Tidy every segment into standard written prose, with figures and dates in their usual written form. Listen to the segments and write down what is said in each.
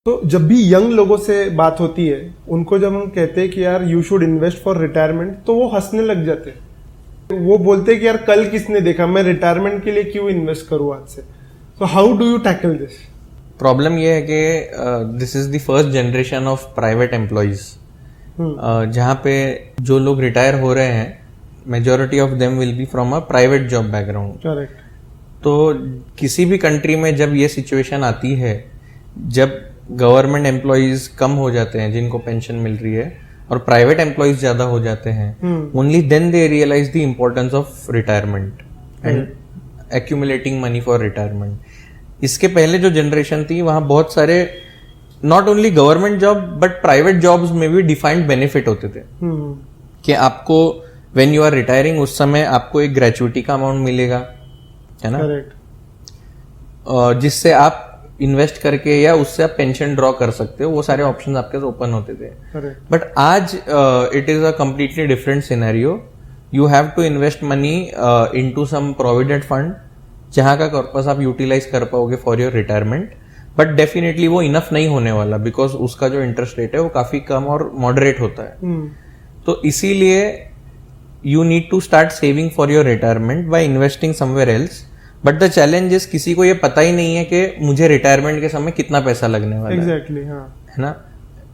तो जब भी यंग लोगों से बात होती है, उनको जब हम कहते हैं कि यार you should invest for retirement, तो वो हंसने लग जाते हैं। वो बोलते हैं कि यार कल किसने देखा, मैं रिटायरमेंट के लिए क्यों इन्वेस्ट करूं आज से। तो how do you tackle this? Problem ये है कि this is the first generation of private employees, जहाँ पे जो लोग रिटायर हो रहे हैं majority of them will be from a private job background. Correct. तो किसी भी कंट्री में जब ये सिचुएशन आती है, जब गवर्नमेंट एम्प्लॉइज कम हो जाते हैं जिनको पेंशन मिल रही है और प्राइवेट एम्प्लॉइज ज्यादा हो जाते हैं, only then they realize the importance of retirement and accumulating money for retirement. इसके पहले जो जनरेशन थी वहां बहुत सारे not only government job but private jobs में भी डिफाइंड बेनिफिट होते थे कि आपको व्हेन यू आर रिटायरिंग उस समय आपको एक ग्रेचुइटी का अमाउंट मिलेगा, है ना, जिससे आप इन्वेस्ट करके या उससे आप पेंशन ड्रॉ कर सकते हो। वो सारे ऑप्शंस आपके पास ओपन होते थे। बट आज it is a completely different scenario. You have to invest money into some provident fund जहां का कॉर्पस आप यूटिलाइज कर पाओगे for your retirement. But definitely वो इनफ नहीं होने वाला, बिकॉज उसका जो इंटरेस्ट रेट है वो काफी कम और मॉडरेट होता है। तो इसीलिए you need to start saving for your retirement by investing somewhere else. But the challenge is किसी को ये पता ही नहीं है कि मुझे रिटायरमेंट के समय कितना पैसा लगने वाला exactly, है ना।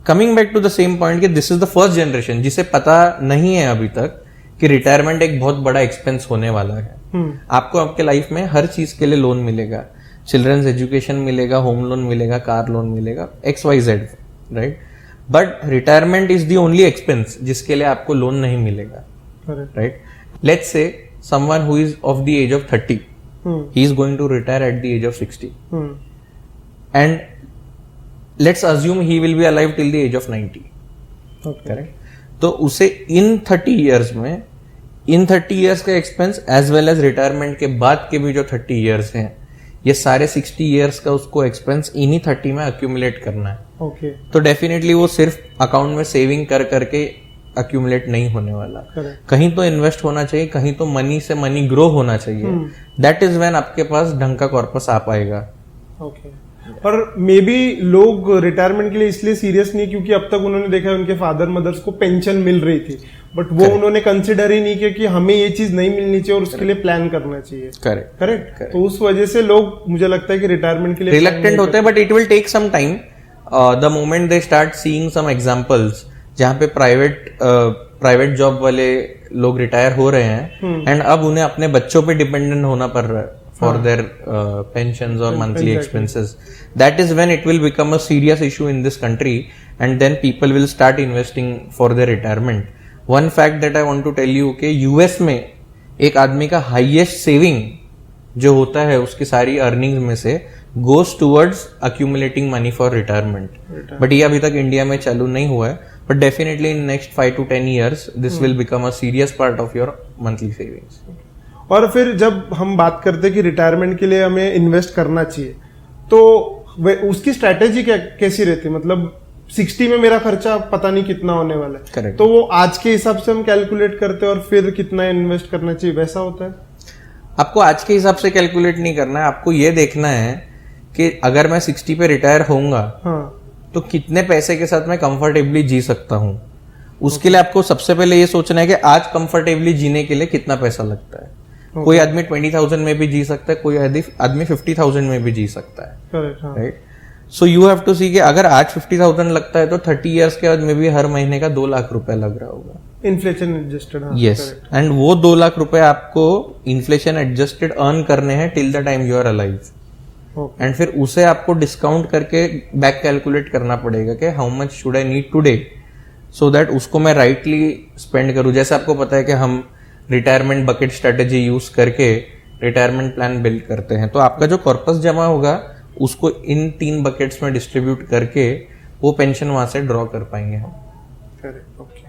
Coming back to the same point कि this is the first generation जिसे पता नहीं है अभी तक कि रिटायरमेंट एक बहुत बड़ा एक्सपेंस होने वाला है। आपको आपके लाइफ में हर चीज के लिए लोन मिलेगा, चिल्ड्रंस एजुकेशन मिलेगा, होम लोन मिलेगा, कार लोन मिलेगा, XYZ, right. But retirement is the only expense जिसके लिए आपको लोन नहीं मिलेगा, right. Let's say someone who is of the age of 30, he is going to retire at the age of 60, and let's assume he will be alive till the age of 90, correct? तो उसे इन 30 years में, इन 30 years का expense as well as retirement के बाद के भी जो 30 years हैं, ये सारे 60 years का उसको एक्सपेंस इन्हीं 30 में अक्यूमुलेट करना है। तो डेफिनेटली वो सिर्फ अकाउंट में सेविंग कर करके अक्यूमुलेट नहीं होने वाला। कहीं तो इन्वेस्ट होना चाहिए, कहीं तो मनी से मनी ग्रो होना चाहिए। दैट इज व्हेन आपके पास ढंग का कॉर्पस आ पाएगा। और मे बी लोग रिटायरमेंट के लिए इसलिए सीरियस नहीं क्योंकि अब तक उन्होंने देखा है उनके फादर मदर्स को पेंशन मिल रही थी, बट वो उन्होंने कंसिडर ही नहीं किया कि हमें ये चीज नहीं मिलनी चाहिए और उसके लिए प्लान करना चाहिए। करेक्ट। तो उस वजह से लोग, मुझे लगता है कि रिटायरमेंट के लिए रिलक्टेंट होते हैं, but it will take some time. The moment they start seeing some examples जहां पे प्राइवेट जॉब वाले लोग रिटायर हो रहे हैं एंड अब उन्हें अपने बच्चों पे डिपेंडेंट होना पड़ रहा है फॉर देयर पेंशंस और monthly expenses, that is when it will become a serious issue in this country and then people will start investing for their retirement. One fact that I want to tell you कि US में एक आदमी का highest saving जो होता है उसकी सारी अर्निंग्स में से goes towards accumulating money for retirement. But ये अभी तक इंडिया में चालू नहीं हुआ है, but definitely in next 5 to 10 years this will become a serious part of your monthly savings। और फिर जब हम बात करते हैं कि रिटायरमेंट के लिए हमें इन्वेस्ट करना चाहिए, तो उसकी स्ट्रैटेजी कैसी रहती है? मतलब 60 में मेरा खर्चा पता नहीं कितना होने वाला है। Correct। तो वो आज के हिसाब से हम कैलकुलेट करते हैं और फिर कितना इन्वेस्ट करना चाहिए, वैसा होता है? आपको आज के हिसाब से कैलकुलेट नहीं करना है, आपको ये देखना है कि अगर मैं 60 पे रिटायर होऊंगा तो कितने पैसे के साथ मैं कंफर्टेबली जी सकता हूं। उसके लिए आपको सबसे पहले ये सोचना है कि आज कंफर्टेबली जीने के लिए कितना पैसा लगता है। कोई आदमी 20,000 में भी जी सकता है, कोई आदमी 50,000 में भी जी सकता है, right. So you have to see कि अगर आज 50,000 लगता है तो 30 इयर्स के बाद में भी हर महीने का 2 लाख रुपए लग रहा होगा, इन्फ्लेशन एडजस्टेड। यस, एंड वो 2 लाख रुपए आपको इन्फ्लेशन एडजस्टेड अर्न करने हैं till the time you are alive. And फिर उसे आपको डिस्काउंट करके बैक कैलकुलेट करना पड़ेगा कि how much should I need today so that उसको मैं राइटली स्पेंड करूं। जैसे आपको पता है कि हम रिटायरमेंट बकेट स्ट्रेटेजी यूज करके रिटायरमेंट प्लान बिल्ड करते हैं, तो आपका जो कॉर्पस जमा होगा उसको इन 3 बकेट्स में डिस्ट्रीब्यूट करके वो पेंशन वहां से ड्रॉ कर पाएंगे हम। करेक्ट।